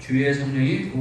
주의 성령이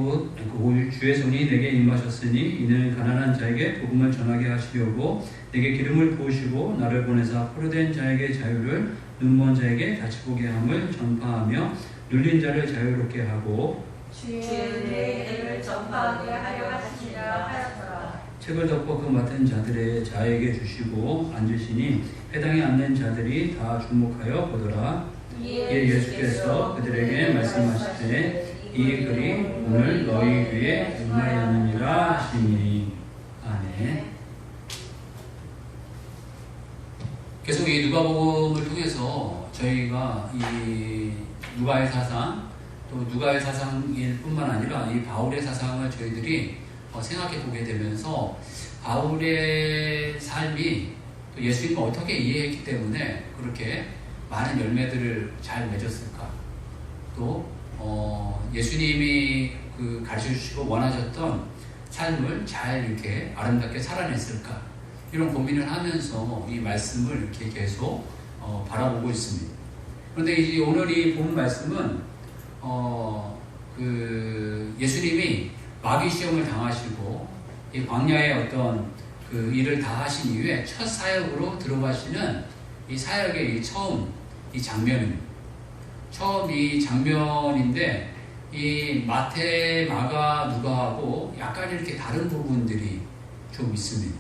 주의 성령이 내게 임하셨으니 이는 가난한 자에게 복음을 전하게 하시려고 내게 기름을 부으시고 나를 보내사 포로된 자에게 자유를 눈먼 자에게 다시 보게 함을 전파하며 눌린 자를 자유롭게 하고 주의 은혜를 전파하게 하려 하시니라 하였더라. 책을 덮고 그 맡은 자들의 자에게 주시고 앉으시니 해당이 않는 자들이 다 주목하여 보더라. 이에 예수께서 그들에게 말씀하시되 이 글이 오늘 너희 귀에 임하였느니라 하시니. 아멘. 계속 이 누가복음을 통해서 저희가 이 누가의 사상, 또 누가의 사상일 뿐만 아니라 이 바울의 사상을 저희들이 생각해 보게 되면서 바울의 삶이 또 예수님을 어떻게 이해했기 때문에 그렇게 많은 열매들을 잘 맺었을까, 또 예수님이 가르쳐 주시고 원하셨던 삶을 잘 이렇게 아름답게 살아냈을까, 이런 고민을 하면서 이 말씀을 이렇게 계속 바라보고 있습니다. 그런데 이제 오늘 이 본 말씀은 예수님이 마귀 시험을 당하시고 이 광야의 어떤 그 일을 다 하신 이후에 첫 사역으로 들어가시는 이 사역의 처음 이 장면입니다. 처음 이 장면인데 이 마태, 마가, 누가하고 약간 이렇게 다른 부분들이 좀 있습니다.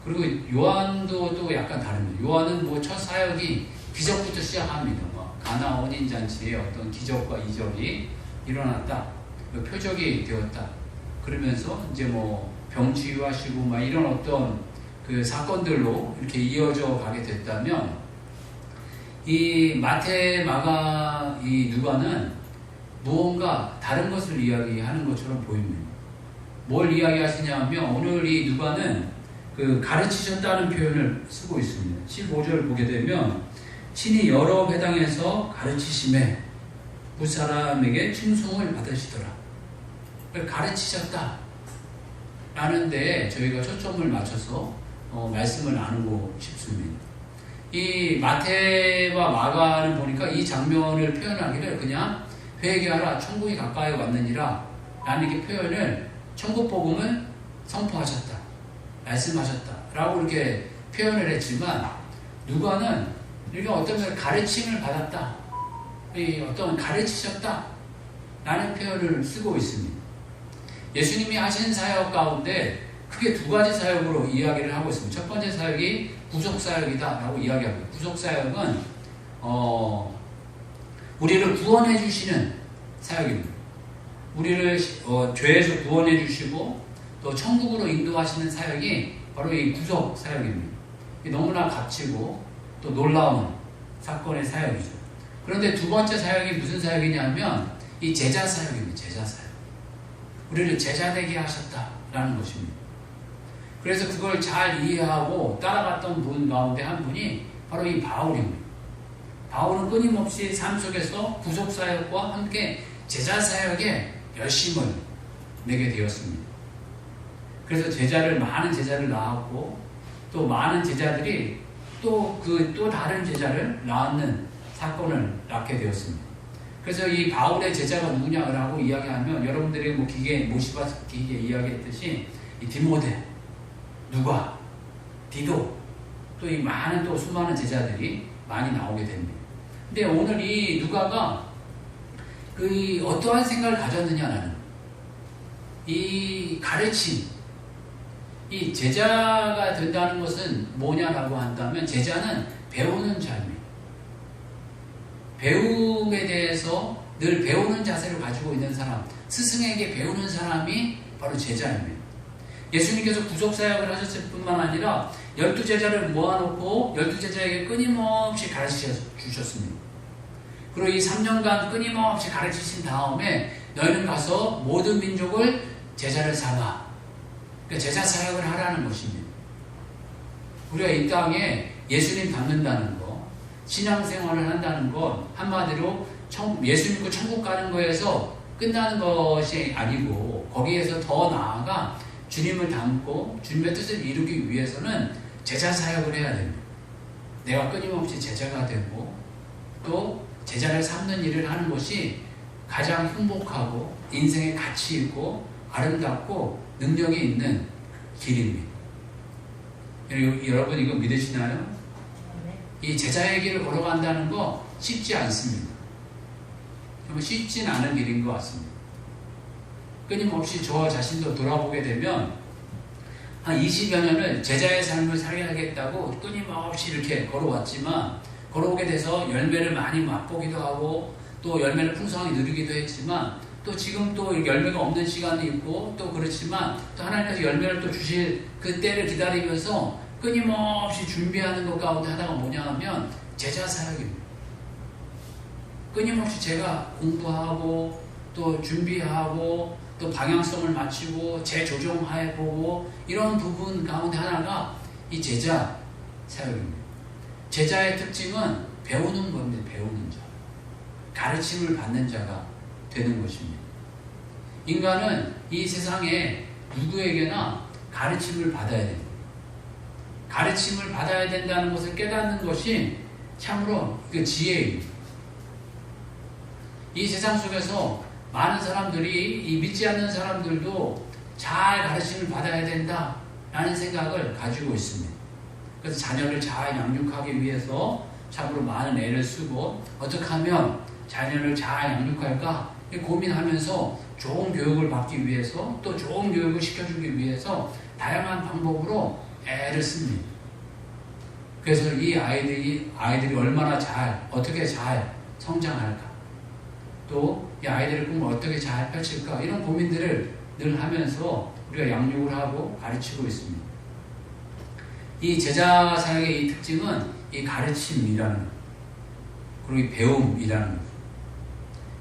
그리고 요한도 또 약간 다릅니다. 요한은 뭐 첫 사역이 기적부터 시작합니다. 가나 혼인 잔치에 어떤 기적과 이적이 일어났다, 표적이 되었다, 그러면서 이제 뭐 병치유하시고 막 이런 어떤 그 사건들로 이렇게 이어져 가게 됐다면, 이 마태, 마가, 이 누가는 무언가 다른 것을 이야기하는 것처럼 보입니다. 뭘 이야기하시냐면 오늘 이 누가는 그 가르치셨다는 표현을 쓰고 있습니다. 15절 보게 되면 친히 여러 회당에서 가르치심에 무사람에게 칭송을 받으시더라. 가르치셨다 라는 데 저희가 초점을 맞춰서 말씀을 나누고 싶습니다. 이 마태와 마가는 보니까 이 장면을 표현하기를 그냥 회개하라 천국이 가까이 왔느니라 라는 게 표현을, 천국 복음을 선포하셨다, 말씀하셨다 라고 이렇게 표현을 했지만, 누가는 이게 어떤 면에서 가르침을 받았다, 어떤 가르치셨다 라는 표현을 쓰고 있습니다. 예수님이 하신 사역 가운데 크게 두 가지 사역으로 이야기를 하고 있습니다. 첫 번째 사역이 구속사역이다 라고 이야기합니다. 구속사역은 우리를 구원해 주시는 사역입니다. 우리를 죄에서 구원해 주시고 또 천국으로 인도하시는 사역이 바로 이 구속사역입니다. 너무나 값지고 또 놀라운 사건의 사역이죠. 그런데 두 번째 사역이 무슨 사역이냐면 이 제자 사역입니다. 제자 사역. 우리를 제자되게 하셨다라는 것입니다. 그래서 그걸 잘 이해하고 따라갔던 분 가운데 한 분이 바로 이 바울입니다. 바울은 끊임없이 삶 속에서 구속사역과 함께 제자사역에 열심을 내게 되었습니다. 그래서 많은 제자를 낳았고, 또 많은 제자들이 또 다른 제자를 낳는 사건을 낳게 되었습니다. 그래서 이 바울의 제자가 누구냐라고 이야기하면, 여러분들이 뭐 모시바스 기계 이야기했듯이 이 디모데, 누가, 디도, 또 이 많은 또 수많은 제자들이 많이 나오게 됩니다. 근데 오늘 이 누가가 어떠한 생각을 가졌느냐는 이 가르침, 이 제자가 된다는 것은 뭐냐라고 한다면, 제자는 배우는 삶이에요. 배움에 대해서 늘 배우는 자세를 가지고 있는 사람, 스승에게 배우는 사람이 바로 제자입니다. 예수님께서 구속사역을 하셨을 뿐만 아니라 12제자를 모아놓고 12제자에게 끊임없이 가르쳐 주셨습니다. 그리고 이 3년간 끊임없이 가르치신 다음에 너희는 가서 모든 민족을 제자를 삼아, 그러니까 제자 사역을 하라는 것입니다. 우리가 이 땅에 예수님 닮는다는 거, 신앙생활을 한다는 건 한마디로 예수 믿고 천국 가는 거에서 끝나는 것이 아니고, 거기에서 더 나아가 주님을 닮고 주님의 뜻을 이루기 위해서는 제자 사역을 해야 됩니다. 내가 끊임없이 제자가 되고 또 제자를 삼는 일을 하는 것이 가장 행복하고 인생에 가치 있고 아름답고 능력이 있는 길입니다. 여러분 이거 믿으시나요? 이 제자의 길을 걸어간다는 거 쉽지 않습니다. 정말 쉽진 않은 길인 것 같습니다. 끊임없이 저 자신도 돌아보게 되면 한 20여 년을 제자의 삶을 살아야겠다고 끊임없이 이렇게 걸어왔지만 걸어오게 돼서 열매를 많이 맛보기도 하고 또 열매를 풍성하게 누리기도 했지만 또 지금 또 열매가 없는 시간이 있고 또 그렇지만 또 하나님께서 열매를 또 주실 그 때를 기다리면서 끊임없이 준비하는 것 가운데 하나가 뭐냐 하면 제자 사역입니다. 끊임없이 제가 공부하고 또 준비하고 또 방향성을 맞추고 재조정해보고 이런 부분 가운데 하나가 이 제자 사역입니다. 제자의 특징은 배우는 겁니다. 배우는 자. 가르침을 받는 자가 되는 것입니다. 인간은 이 세상에 누구에게나 가르침을 받아야 됩니다. 가르침을 받아야 된다는 것을 깨닫는 것이 참으로 그 지혜입니다. 이 세상 속에서 많은 사람들이 이 믿지 않는 사람들도 잘 가르침을 받아야 된다라는 생각을 가지고 있습니다. 그래서 자녀를 잘 양육하기 위해서 참으로 많은 애를 쓰고 어떻게 하면 자녀를 잘 양육할까 고민하면서 좋은 교육을 받기 위해서 또 좋은 교육을 시켜주기 위해서 다양한 방법으로 애를 씁니다. 그래서 이 아이들이 얼마나 어떻게 잘 성장할까 또 이 아이들의 꿈을 어떻게 잘 펼칠까 이런 고민들을 늘 하면서 우리가 양육을 하고 가르치고 있습니다. 이 제자 사역의 이 특징은 이 가르침이라는 것 그리고 이 배움이라는 것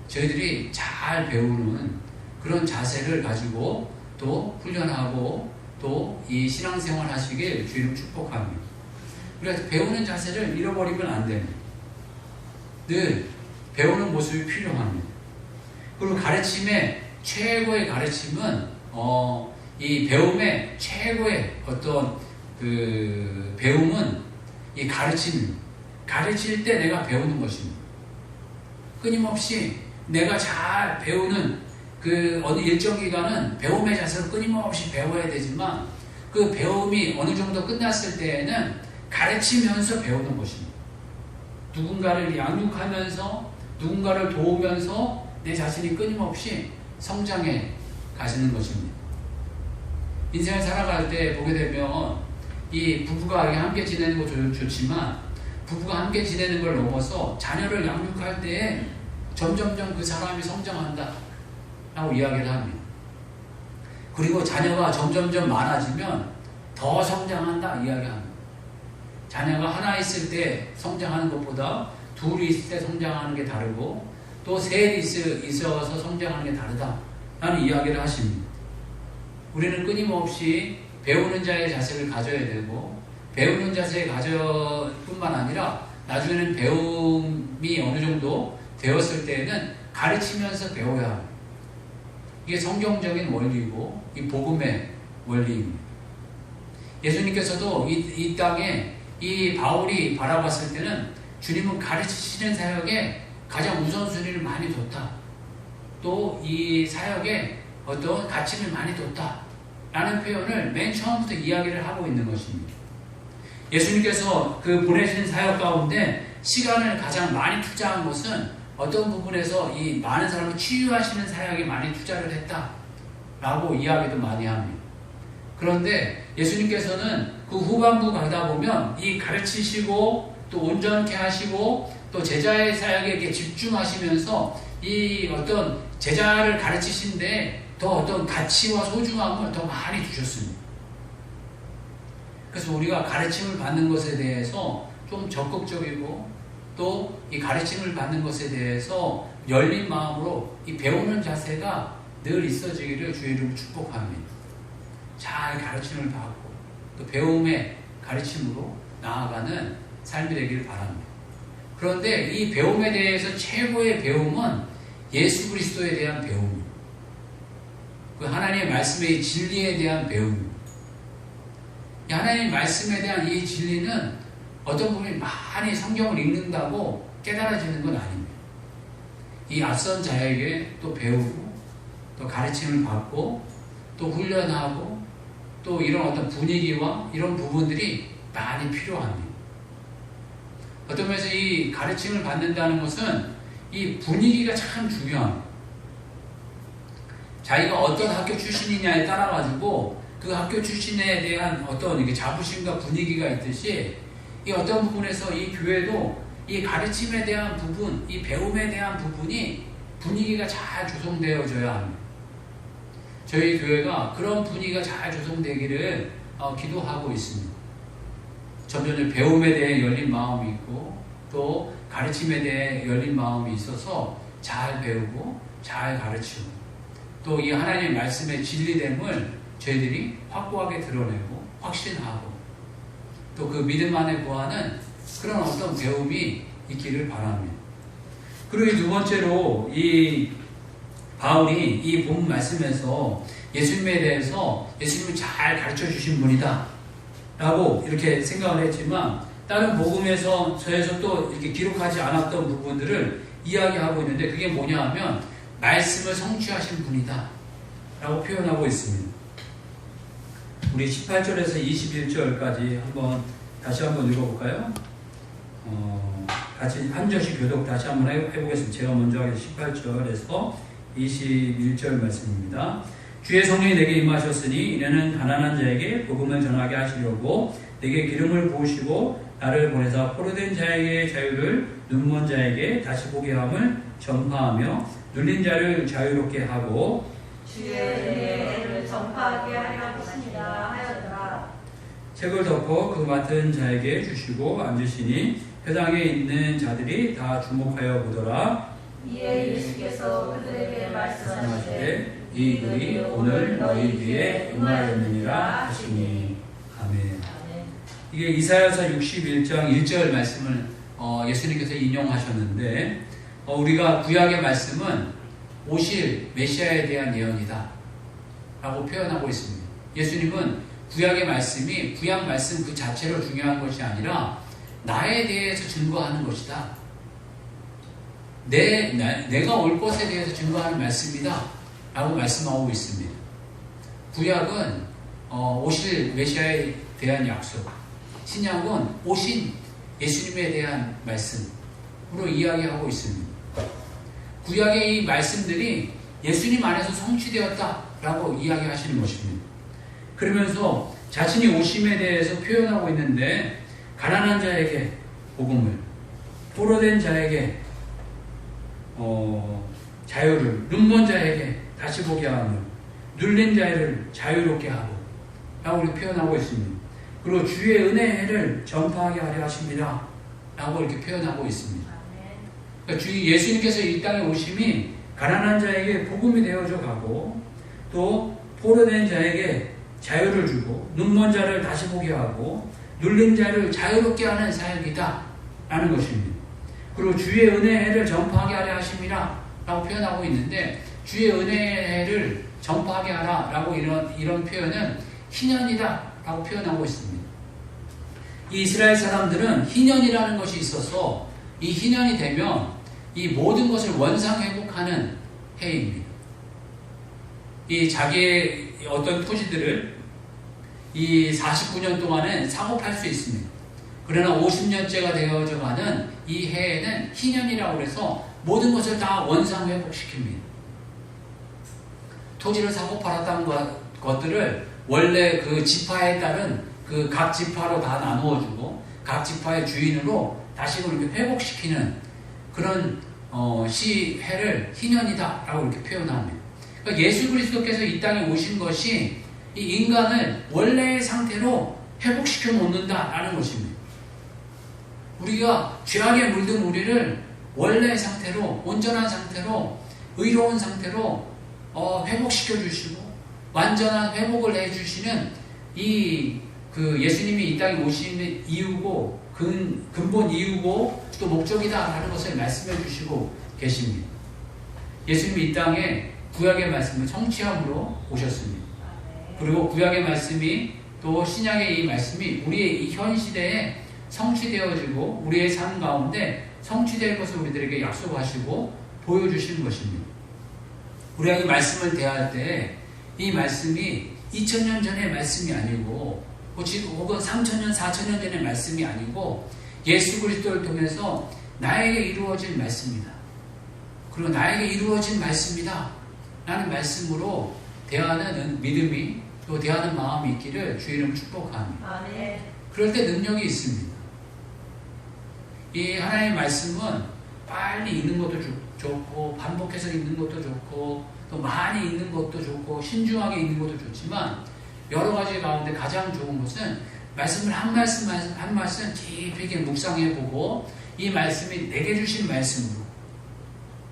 저희들이 잘 배우는 그런 자세를 가지고 또 훈련하고 또 이 신앙생활 하시길 주님 축복합니다. 그래서 배우는 자세를 잃어버리면 안 됩니다. 늘 배우는 모습이 필요합니다. 그리고 가르침의 최고의 가르침은 이 배움의 최고의 어떤 그 배움은 이 가르칠 때 내가 배우는 것입니다. 끊임없이 내가 잘 배우는 그 어느 일정 기간은 배움의 자세를 끊임없이 배워야 되지만 그 배움이 어느 정도 끝났을 때에는 가르치면서 배우는 것입니다. 누군가를 양육하면서 누군가를 도우면서 내 자신이 끊임없이 성장해 가시는 것입니다. 인생을 살아갈 때 보게 되면 이 부부가 함께 지내는 것도 좋지만 부부가 함께 지내는 걸 넘어서 자녀를 양육할 때에 점점점 그 사람이 성장한다 라고 이야기를 합니다. 그리고 자녀가 점점점 많아지면 더 성장한다 이야기합니다. 자녀가 하나 있을 때 성장하는 것보다 둘이 있을 때 성장하는 게 다르고 또 셋이 있어서 성장하는 게 다르다 라는 이야기를 하십니다. 우리는 끊임없이 배우는 자의 자세를 가져야 되고 배우는 자세를 뿐만 아니라 나중에는 배움이 어느 정도 되었을 때에는 가르치면서 배워야 합니다. 이게 성경적인 원리고 이 복음의 원리입니다. 예수님께서도 이 땅에 이 바울이 바라봤을 때는 주님은 가르치시는 사역에 가장 우선순위를 많이 뒀다. 또 이 사역에 어떤 가치를 많이 뒀다. 라는 표현을 맨 처음부터 이야기를 하고 있는 것입니다. 예수님께서 그 보내신 사역 가운데 시간을 가장 많이 투자한 것은 어떤 부분에서 이 많은 사람을 치유하시는 사역에 많이 투자를 했다. 라고 이야기도 많이 합니다. 그런데 예수님께서는 그 후반부 가다 보면 이 가르치시고 또 온전케 하시고 또 제자의 사역에 이렇게 집중하시면서 이 어떤 제자를 가르치신데 더 어떤 가치와 소중함을 더 많이 주셨습니다. 그래서 우리가 가르침을 받는 것에 대해서 좀 적극적이고 또 이 가르침을 받는 것에 대해서 열린 마음으로 이 배우는 자세가 늘 있어지기를 주의 이름으로 축복합니다. 잘 가르침을 받고 또 배움의 가르침으로 나아가는 삶이 되기를 바랍니다. 그런데 이 배움에 대해서 최고의 배움은 예수 그리스도에 대한 배움입니다. 그 하나님의 말씀의 진리에 대한 배움입니다. 하나님의 말씀에 대한 이 진리는 어떤 분이 많이 성경을 읽는다고 깨달아지는 건 아닙니다. 이 앞선 자에게 또 배우고 또 가르침을 받고 또 훈련하고 또 이런 어떤 분위기와 이런 부분들이 많이 필요합니다. 어떤 면에서 이 가르침을 받는다는 것은 이 분위기가 참 중요합니다. 자기가 어떤 학교 출신이냐에 따라 가지고 그 학교 출신에 대한 어떤 이게 자부심과 분위기가 있듯이 이 어떤 부분에서 이 교회도 이 가르침에 대한 부분, 이 배움에 대한 부분이 분위기가 잘 조성되어져야 합니다. 저희 교회가 그런 분위기가 잘 조성되기를 기도하고 있습니다. 점점 배움에 대해 열린 마음이 있고 또 가르침에 대해 열린 마음이 있어서 잘 배우고 잘 가르치고 또 이 하나님의 말씀의 진리됨을 저희들이 확고하게 드러내고 확신하고 또 그 믿음 안에 구하는 그런 어떤 배움이 있기를 바랍니다. 그리고 두 번째로 이 바울이 이 본 말씀에서 예수님에 대해서 예수님을 잘 가르쳐 주신 분이다 라고 이렇게 생각을 했지만 다른 복음에서 또 이렇게 기록하지 않았던 부분들을 이야기하고 있는데 그게 뭐냐 하면 말씀을 성취하신 분이다 라고 표현하고 있습니다. 우리 18절에서 21절까지 다시 한번 읽어볼까요? 같이 한 절씩 교독 다시 한번 해보겠습니다. 제가 먼저 하겠습니다. 18절에서 21절 말씀입니다. 주의 성령이 내게 임하셨으니 이는 가난한 자에게 복음을 전하게 하시려고 내게 기름을 부으시고 나를 보내사 포로된 자에게 자유를 눈먼 자에게 다시 보게 함을 전파하며 눌린 자를 자유롭게 하고 주의 은혜를 전파하게 하려 하였더라. 책을 덮어 그 맡은 자에게 주시고 앉으시니 회당에 있는 자들이 다 주목하여 보더라. 이에 예수께서 그들에게 말씀하시되 이 글이 오늘 너희 귀에 임하였느니라 하시니. 아멘. 이게 이사야서 61장 1절 말씀을 예수님께서 인용하셨는데 우리가 구약의 말씀은 오실 메시아에 대한 예언이다 라고 표현하고 있습니다. 예수님은 구약의 말씀이 구약 말씀 그 자체로 중요한 것이 아니라 나에 대해서 증거하는 것이다. 내가 올 것에 대해서 증거하는 말씀이다 라고 말씀하고 있습니다. 구약은 오실 메시아에 대한 약속, 신약은 오신 예수님에 대한 말씀으로 이야기하고 있습니다. 구약의 이 말씀들이 예수님 안에서 성취되었다라고 이야기하시는 것입니다. 그러면서 자신이 오심에 대해서 표현하고 있는데 가난한 자에게 복음을, 포로된 자에게 자유를, 눈먼 자에게 다시 보게 하며 눌린 자를 자유롭게 하고 라고 이렇게 표현하고 있습니다. 그리고 주의 은혜의 해를 전파하게 하려 하십니다 라고 이렇게 표현하고 있습니다. 그러니까 예수님께서 이 땅에 오심이 가난한 자에게 복음이 되어져 가고 또 포로된 자에게 자유를 주고 눈먼 자를 다시 보게 하고 눌린 자를 자유롭게 하는 사역이다 라는 것입니다. 그리고 주의 은혜의 해를 전파하게 하려 하십니다 라고 표현하고 있는데 주의 은혜의 해를 전파하게 하라 라고 이런 표현은 희년이다 라고 표현하고 있습니다. 이 이스라엘 사람들은 희년이라는 것이 있어서 이 희년이 되면 이 모든 것을 원상회복하는 해입니다. 이 자기의 어떤 토지들을 이 49년 동안은 사고팔 수 있습니다. 그러나 50년째가 되어져 가는 이 해에는 희년이라고 해서 모든 것을 다 원상회복시킵니다. 토지를 사고 팔았던 것들을 원래 그 지파에 따른 그 각 지파로 다 나누어주고 각 지파의 주인으로 다시 그렇게 회복시키는 그런 시해를 희년이다 라고 이렇게 표현합니다. 그러니까 예수 그리스도께서 이 땅에 오신 것이 이 인간을 원래의 상태로 회복시켜 놓는다 라는 것입니다. 우리가 죄악에 물든 우리를 원래의 상태로, 온전한 상태로, 의로운 상태로 회복시켜 주시고 완전한 회복을 해 주시는 그 예수님이 이 땅에 오신 이유고 근본 이유고 또 목적이다라는 것을 말씀해 주시고 계십니다. 예수님이 이 땅에 구약의 말씀을 성취함으로 오셨습니다. 그리고 구약의 말씀이 또 신약의 이 말씀이 우리의 이 현 시대에 성취되어지고 우리의 삶 가운데 성취될 것을 우리들에게 약속하시고 보여주신 것입니다. 우리가 이 말씀을 대할 때 이 말씀이 2000년 전의 말씀이 아니고 혹은 3000년, 4000년 전의 말씀이 아니고 예수 그리스도를 통해서 나에게 이루어질 말씀이다. 그리고 나에게 이루어진 말씀이다. 라는 말씀으로 대하는 믿음이 또 대하는 마음이 있기를 주 이름 축복합니다. 아멘. 그럴 때 능력이 있습니다. 이 하나님의 말씀은 빨리 읽는 것도 좋고 반복해서 읽는 것도 좋고 또 많이 읽는 것도 좋고 신중하게 읽는 것도 좋지만 여러 가지 가운데 가장 좋은 것은 말씀을 한 말씀 깊이 있게 묵상해보고 이 말씀이 내게 주신 말씀으로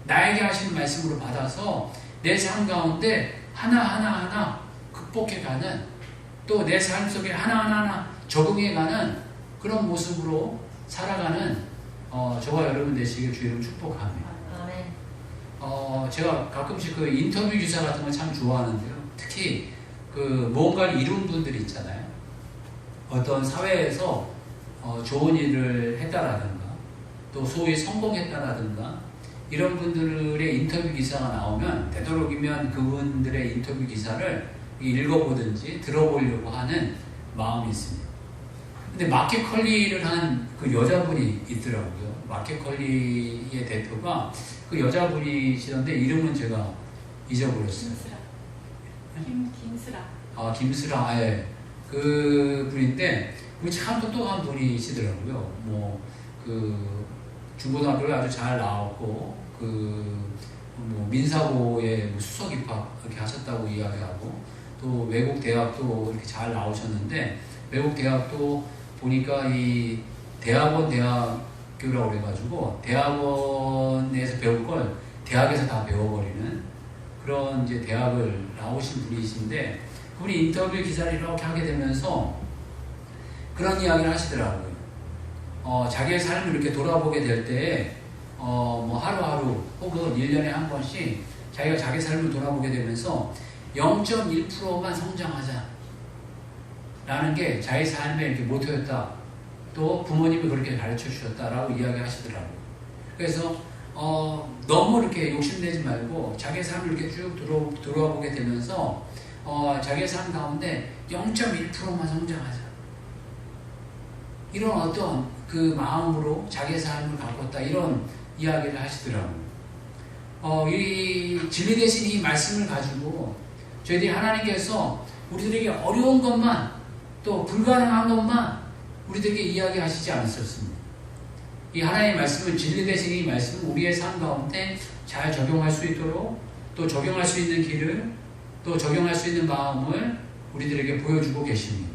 나에게 하신 말씀으로 받아서 내 삶 가운데 하나하나 극복해가는 또 내 삶 속에 하나하나 적응해가는 그런 모습으로 살아가는 저와 여러분 되시길 주의로 축복합니다. 아멘. 제가 가끔씩 그 인터뷰 기사 같은 걸 참 좋아하는데요. 특히 그 뭔가를 이룬 분들이 있잖아요. 어떤 사회에서 좋은 일을 했다라든가 또 소위 성공했다라든가 이런 분들의 인터뷰 기사가 나오면 되도록이면 그분들의 인터뷰 기사를 읽어보든지 들어보려고 하는 마음이 있습니다. 근데 마켓컬리를 한 그 여자분이 있더라고요. 마켓컬리의 대표가 그 여자분이시던데 이름은 제가 잊어버렸어요. 김스라. 김스라. 예. 그 분인데 참 똑똑한 분이시더라고요. 뭐 중고등학교를 아주 잘 나왔고 뭐 민사고에 수석 입학 이렇게 하셨다고 이야기하고 또 외국 대학도 이렇게 잘 나오셨는데 외국 대학도 보니까 이 대학교라고 그래가지고 대학원에서 배울 걸 대학에서 다 배워버리는 그런 이제 대학을 나오신 분이신데 그분이 인터뷰 기사를 이렇게 하게 되면서 그런 이야기를 하시더라고요. 자기의 삶을 이렇게 돌아보게 될 때, 뭐 하루하루 혹은 1년에 한 번씩 자기가 자기 삶을 돌아보게 되면서 0.1%만 성장하자. 라는 게 자기 삶의 이렇게 모토였다. 또 부모님이 그렇게 가르쳐 주셨다라고 이야기 하시더라고요. 그래서, 너무 이렇게 욕심내지 말고 자기의 삶을 이렇게 쭉 돌아보게 되면서, 자기의 삶 가운데 0.1%만 성장하자. 이런 어떤 그 마음으로 자기의 삶을 가꿨다 이런 이야기를 하시더라고요. 이 진리 대신 이 말씀을 가지고 저희들이 하나님께서 우리들에게 어려운 것만 또 불가능한 것만 우리들에게 이야기하시지 않으셨습니다. 이 하나님의 말씀은 진리 대신 이 말씀은 우리의 삶 가운데 잘 적용할 수 있도록 또 적용할 수 있는 길을 또 적용할 수 있는 마음을 우리들에게 보여주고 계십니다.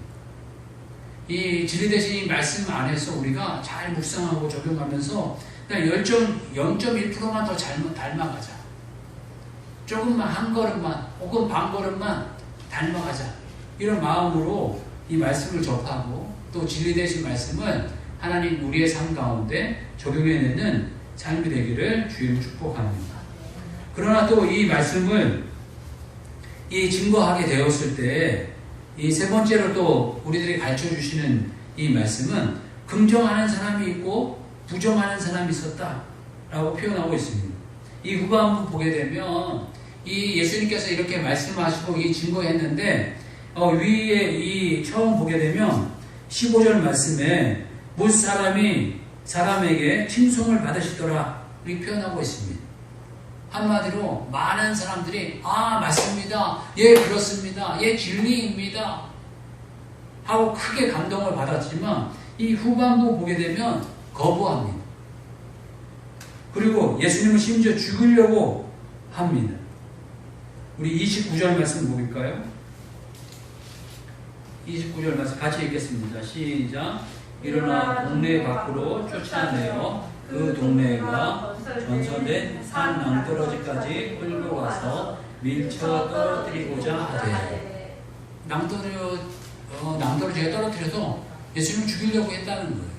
이 진리 대신 이 말씀 안에서 우리가 잘 묵상하고 적용하면서 그냥 0.1%만 더 닮아가자. 조금만 한 걸음만 혹은 반 걸음만 닮아가자. 이런 마음으로 이 말씀을 접하고 또 진리 되신 말씀을 하나님 우리의 삶 가운데 적용해내는 삶이 되기를 주님 축복합니다. 그러나 또 이 말씀을 이 증거하게 되었을 때 이 세 번째로 또 우리들이 가르쳐 주시는 이 말씀은 긍정하는 사람이 있고 부정하는 사람이 있었다라고 표현하고 있습니다. 이 후반부 보게 되면 이 예수님께서 이렇게 말씀하시고 이 증거했는데 위에 이 처음 보게 되면 15절 말씀에 못 사람이 사람에게 칭송을 받으시더라 이렇게 표현하고 있습니다. 한마디로 많은 사람들이 맞습니다. 예 그렇습니다. 예 진리입니다. 하고 크게 감동을 받았지만 이 후반부 보게 되면 거부합니다. 그리고 예수님은 심지어 죽으려고 합니다. 우리 29절 말씀 볼까요? 29절 말씀 같이 읽겠습니다. 시작. 일어나 동네 밖으로 쫓아내어 그 동네가 전선된 산 낭떠러지까지 끌고 가서 밀쳐 떨어뜨리고자 하되 낭떠러지에 떨어뜨려서 예수님을 죽이려고 했다는 거예요.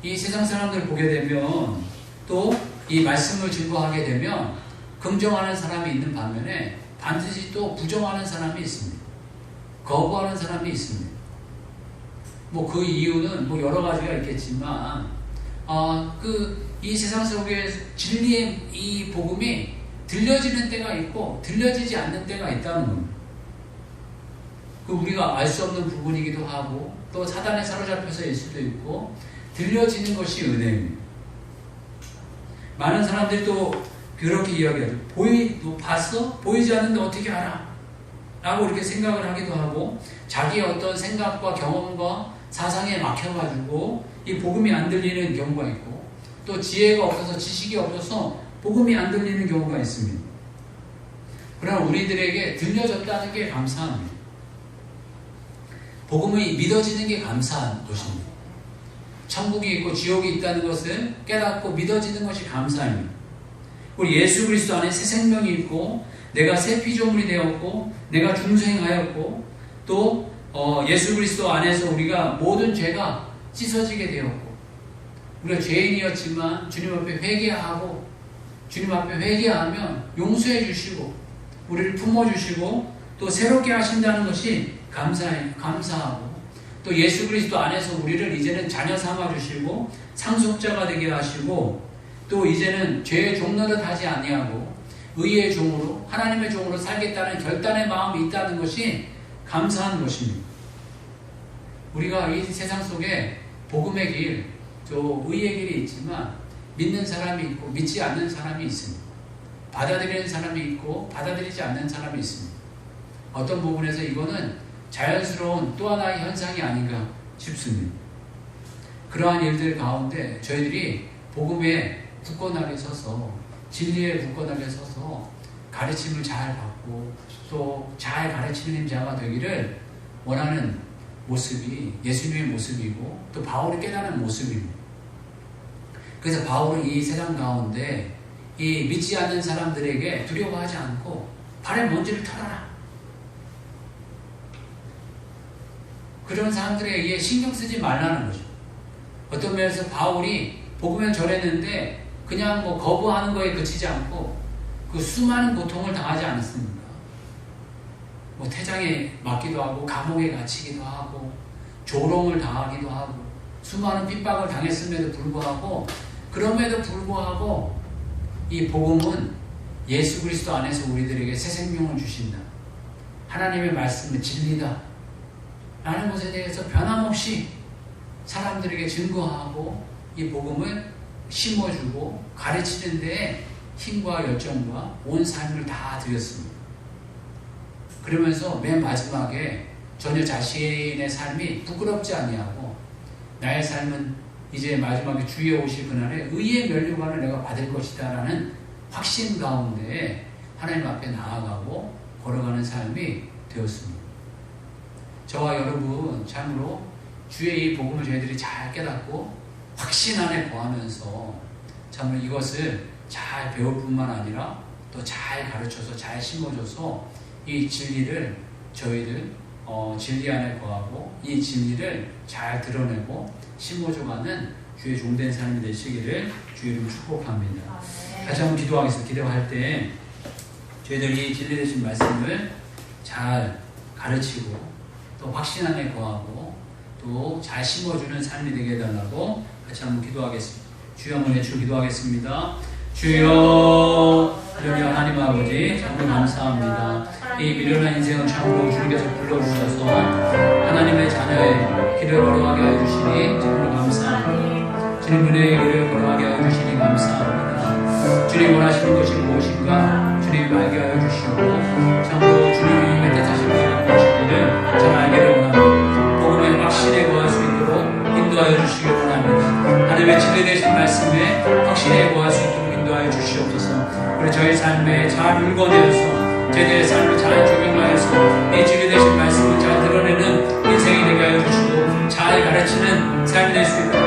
이 세상 사람들 보게 되면 또 이 말씀을 증거하게 되면 긍정하는 사람이 있는 반면에 반드시 또 부정하는 사람이 있습니다. 거부하는 사람이 있습니다. 뭐 그 이유는 뭐 여러 가지가 있겠지만 이 세상 속에 진리의 이 복음이 들려지는 때가 있고 들려지지 않는 때가 있다는 겁니다. 우리가 알 수 없는 부분이기도 하고 또 사단에 사로잡혀서일 수도 있고 들려지는 것이 은혜입니다. 많은 사람들이 또 그렇게 이야기하죠. 너 봤어? 보이지 않는데 어떻게 알아? 라고 이렇게 생각을 하기도 하고 자기의 어떤 생각과 경험과 사상에 막혀가지고 이 복음이 안 들리는 경우가 있고 또 지혜가 없어서 지식이 없어서 복음이 안 들리는 경우가 있습니다. 그러나 우리들에게 들려졌다는 게 감사합니다. 복음이 믿어지는 게 감사한 것입니다. 천국이 있고 지옥이 있다는 것을 깨닫고 믿어지는 것이 감사입니다. 우리 예수 그리스도 안에 새 생명이 있고 내가 새 피조물이 되었고 내가 중생하였고 또 예수 그리스도 안에서 우리가 모든 죄가 씻어지게 되었고 우리가 죄인이었지만 주님 앞에 회개하고 주님 앞에 회개하면 용서해 주시고 우리를 품어주시고 또 새롭게 하신다는 것이 감사하고 또 예수 그리스도 안에서 우리를 이제는 자녀 삼아 주시고 상속자가 되게 하시고 또 이제는 죄의 종노릇 하지 아니하고 의의 종으로 하나님의 종으로 살겠다는 결단의 마음이 있다는 것이 감사한 것입니다. 우리가 이 세상 속에 복음의 길, 또 의의 길이 있지만 믿는 사람이 있고 믿지 않는 사람이 있습니다. 받아들이는 사람이 있고 받아들이지 않는 사람이 있습니다. 어떤 부분에서 이거는 자연스러운 또 하나의 현상이 아닌가 싶습니다. 그러한 일들 가운데 저희들이 복음의 굳건하게 서서 진리의 굳건하게 서서 가르침을 잘 받고 또 잘 가르치는 자가 되기를 원하는 모습이 예수님의 모습이고 또 바울이 깨닫는 모습입니다. 그래서 바울은 이 세상 가운데 이 믿지 않는 사람들에게 두려워하지 않고 발에 먼지를 털어라. 그런 사람들에 의해 신경 쓰지 말라는 거죠. 어떤 면에서 바울이 복음을 전했는데 그냥 거부하는 거에 그치지 않고 그 수많은 고통을 당하지 않았습니다. 태장에 맞기도 하고 감옥에 갇히기도 하고 조롱을 당하기도 하고 수많은 핍박을 당했음에도 불구하고 그럼에도 불구하고 이 복음은 예수 그리스도 안에서 우리들에게 새 생명을 주신다. 하나님의 말씀은 진리다. 라는 것에 대해서 변함없이 사람들에게 증거하고 이 복음을 심어주고 가르치는 데에 힘과 열정과 온 삶을 다 드렸습니다. 그러면서 맨 마지막에 전혀 자신의 삶이 부끄럽지 아니하고 나의 삶은 이제 마지막에 주의 오실 그날에 의의 면류관을 내가 받을 것이다 라는 확신 가운데 하나님 앞에 나아가고 걸어가는 삶이 되었습니다. 저와 여러분 참으로 주의 이 복음을 저희들이 잘 깨닫고 확신 안에 거하면서 참으로 이것을 잘 배울 뿐만 아니라 또 잘 가르쳐서 잘 심어줘서 이 진리를 저희들 진리 안에 거하고 이 진리를 잘 드러내고 심어줘가는 주의 종된 삶이 되시기를 주의 이름으로 축복합니다. 다시 한번 기도하겠습니다. 기도할 때 저희들이 진리 되신 말씀을 잘 가르치고 또 확신 안에 거하고 또 잘 심어주는 삶이 되게 해달라고 같이 한번 기도하겠습니다. 주여 한번 외치고 기도하겠습니다. 주여 그러니 하나님 아버지 참으로 감사합니다. 이 미련한 인생을 참으로 주님께서 불러주셔서 하나님의 자녀의 길을 걸어가게 하여 주시니 참으로 감사합니다. 주님 은혜의 길을 걸어가게 하여 주시니 감사합니다. 주님 원하시는 것이 무엇인가 주님이 알게 하여 주시고 참으로 주님의 뜻하신 것이 무엇인지를 잘 알기를 원합니다. 복음의 확신에 거할 수 있도록 인도하여 주시기 원합니다. 하나님의 진리되신 말씀에 확신에 거할 수 있도록 인도하여 주시옵소서. 그리고 저희 삶에 잘 물건되어서 저희들의 삶을 잘 적용하여서 이 진리되신 말씀을 잘 드러내는 인생이 되게 하여 주시고 잘 가르치는 삶이 될 수 있도록